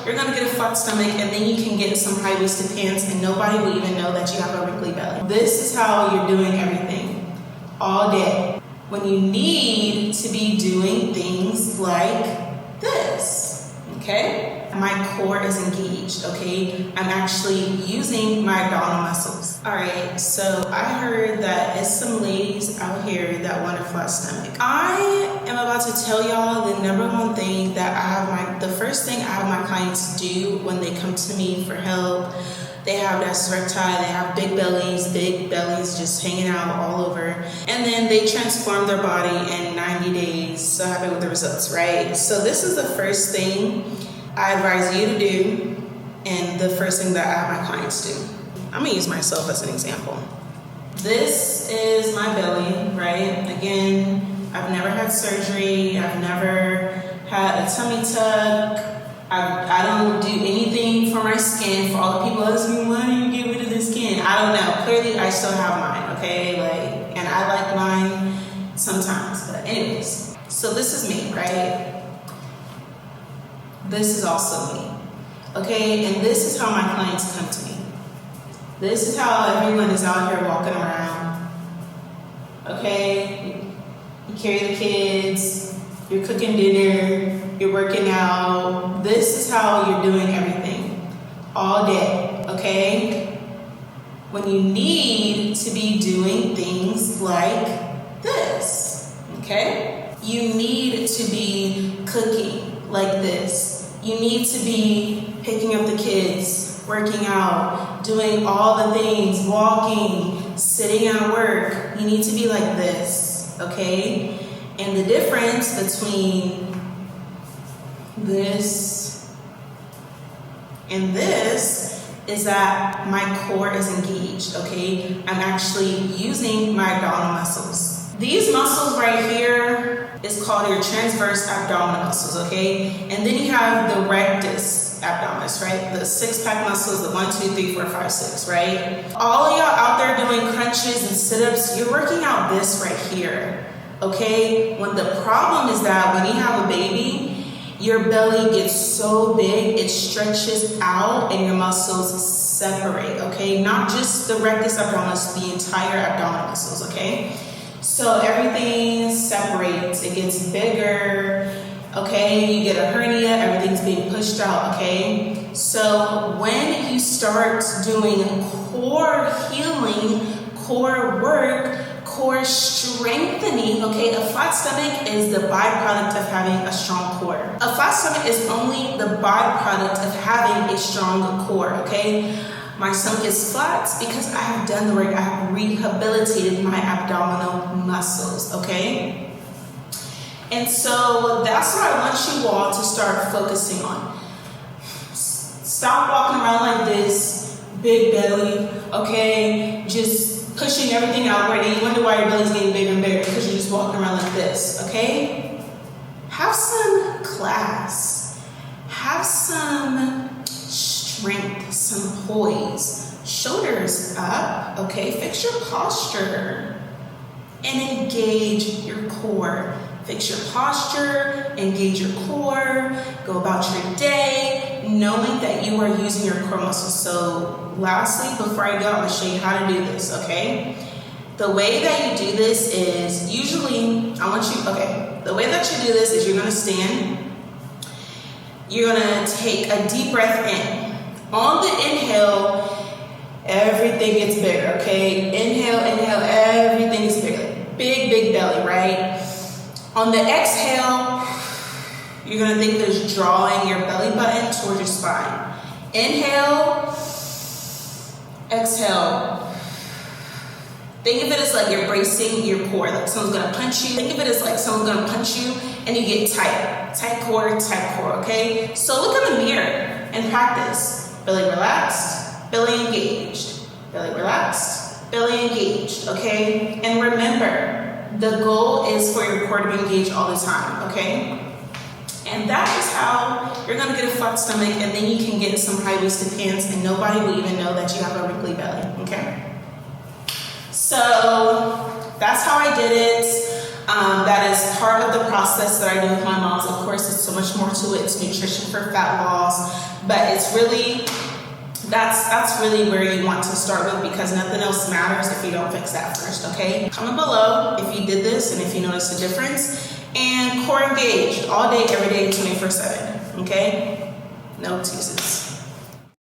you're gonna get a flat stomach, and then you can get some high-waisted pants and nobody will even know that you have a wrinkly belly. This is how you're doing everything all day when you need to be doing things like this, okay? My core is engaged, okay? I'm actually using my abdominal muscles. All right, so I heard that it's some ladies out here that want a flat stomach. I am about to tell y'all the number one thing that the first thing I have my clients do when they come to me for help. They have that erectile, they have big bellies just hanging out all over. And then they transform their body in 90 days. So happy with the results, right? So this is the first thing I advise you to do, and the first thing that I have my clients do. I'm gonna use myself as an example. This is my belly, right? Again, I've never had surgery. I've never had a tummy tuck. I don't do anything for my skin. For all the people asking, why do you get rid of the skin? I don't know. Clearly, I still have mine, okay? And I like mine sometimes. But anyways, so this is me, right? This is also me, okay? And this is how my clients come to me. This is how everyone is out here walking around, okay? You carry the kids, you're cooking dinner, you're working out. This is how you're doing everything all day, okay? When you need to be doing things like this, okay? You need to be cooking like this. You need to be picking up the kids, working out, doing all the things, walking, sitting at work. You need to be like this, okay? And the difference between this and this is that my core is engaged, okay? I'm actually using my abdominal muscles. These muscles right here is called your transverse abdominal muscles, okay? And then you have the rectus abdominis, right? The six-pack muscles, the 1, 2, 3, 4, 5, 6, right? All of y'all out there doing crunches and sit-ups, you're working out this right here, okay? When the problem is that when you have a baby, your belly gets so big, it stretches out and your muscles separate, okay? Not just the rectus abdominis, the entire abdominal muscles, okay? So everything separates, it gets bigger, okay? You get a hernia, everything's being pushed out, okay? So when you start doing core healing, core work, core strengthening, okay? A flat stomach is the byproduct of having a strong core. A flat stomach is only the byproduct of having a strong core, okay? My stomach is flat because I have done the work. I have rehabilitated my abdominal muscles, okay? And so that's what I want you all to start focusing on. Stop walking around like this, big belly, okay? Just pushing everything outward, and you wonder why your belly's getting bigger and bigger because you're just walking around like this, okay? Have some class. Have some strength, some poise. Shoulders up, okay? Fix your posture and engage your core. Fix your posture, engage your core, go about your day, knowing that you are using your core muscles. So lastly, before I go, I'm gonna show you how to do this, okay? The way that you do this is usually, the way that you do this is you're gonna stand, you're gonna take a deep breath in. On the inhale, everything gets bigger, okay? Inhale, everything is bigger. Big belly, right? On the exhale, you're gonna think there's drawing your belly button towards your spine. Inhale, exhale. Think of it as like you're bracing your core, like someone's gonna punch you. Think of it as like someone's gonna punch you and you get tight core, okay? So look in the mirror and practice. Belly relaxed, belly engaged. Belly relaxed, belly engaged, okay? And remember, the goal is for your core to be engaged all the time, okay? And that is how you're gonna get a flat stomach, and then you can get some high-waisted pants and nobody will even know that you have a wrinkly belly, okay? So that's how I did it. That is part of the process that I do with my moms. Of course, it's so much more to it. It's nutrition for fat loss, But it's really, that's really where you want to start with, because nothing else matters if you don't fix that first, okay? Comment below if you did this and if you noticed a difference. And core engaged all day, every day, 24/7, okay? No excuses.